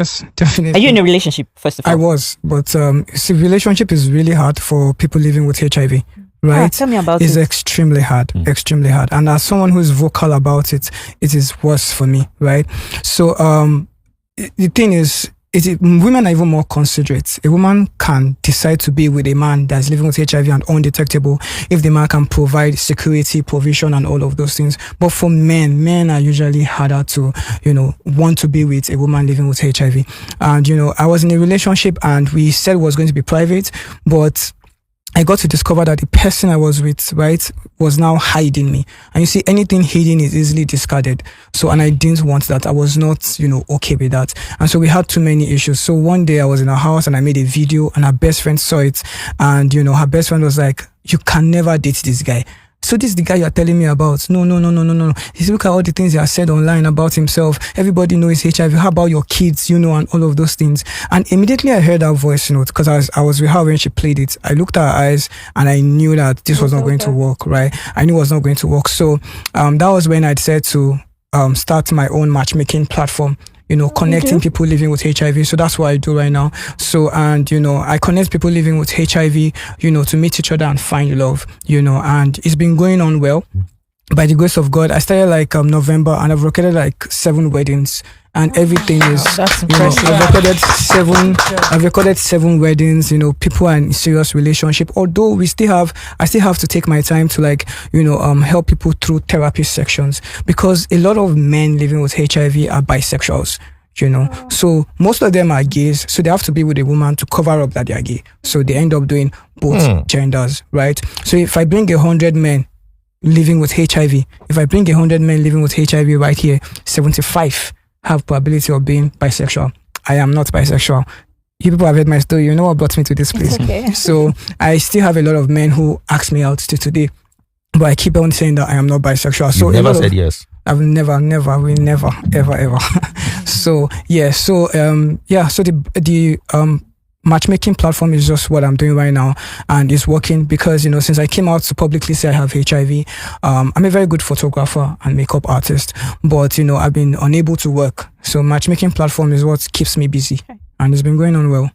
Yes, definitely. Are you in a relationship, first of all? I was, but see, relationship is really hard for people living with HIV, right? Tell me about It's it. extremely hard, extremely hard. And as someone who's vocal about it, it is worse for me, right? So the thing is, women are even more considerate. A woman can decide to be with a man that's living with HIV and undetectable if the man can provide security, provision, and all of those things. But for men are usually harder to, want to be with a woman living with HIV. And, I was in a relationship and we said it was going to be private, but I got to discover that the person I was with, right, was now hiding me. And you see, anything hidden is easily discarded. So, and I didn't want that. I was not, okay with that. And so we had too many issues. So one day I was in her house and I made a video and her best friend saw it. And, her best friend was like, you can never date this guy. So this is the guy you're telling me about. No. Just look at all the things he has said online about himself. Everybody knows HIV. How about your kids, and all of those things. And immediately I heard that voice note because I was with her when she played it. I looked at her eyes and I knew that this was not going to work, right? I knew it was not going to work. So that was when I decided to start my own matchmaking platform. Connecting people living with HIV. So that's what I do right now. So, and, I connect people living with HIV, to meet each other and find love, and it's been going on well. By the grace of God, I started November and I've recorded 7 weddings and everything is, that's impressive. I've recorded 7 weddings, people are in serious relationship. Although I still have to take my time to help people through therapy sections because a lot of men living with HIV are bisexuals. So most of them are gays, so they have to be with a woman to cover up that they are gay. So they end up doing both genders, right? So if I bring 100 men living with HIV, if I bring 100 men living with HIV right here, 75 have probability of being bisexual. I am not bisexual. You people have heard my story. You know what brought me to this place. It's okay. So I still have a lot of men who ask me out to today, but I keep on saying that I am not bisexual. So you've never said yes. I've never, ever. So yeah, so the matchmaking platform is just what I'm doing right now, and it's working because since I came out to publicly say I have HIV, I'm a very good photographer and makeup artist, but I've been unable to work. So matchmaking platform is what keeps me busy, and it's been going on well.